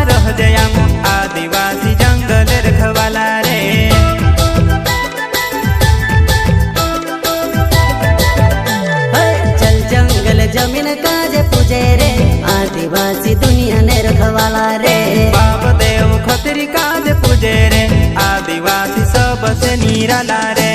रह जयाम आदिवासी जंगल रखवाला रे। चल जंगल जमीन काजे पूजे रे आदिवासी दुनिया ने रखवाला रे। बाप देव खतरी काजे पूजे रे आदिवासी सबसे निराला रे।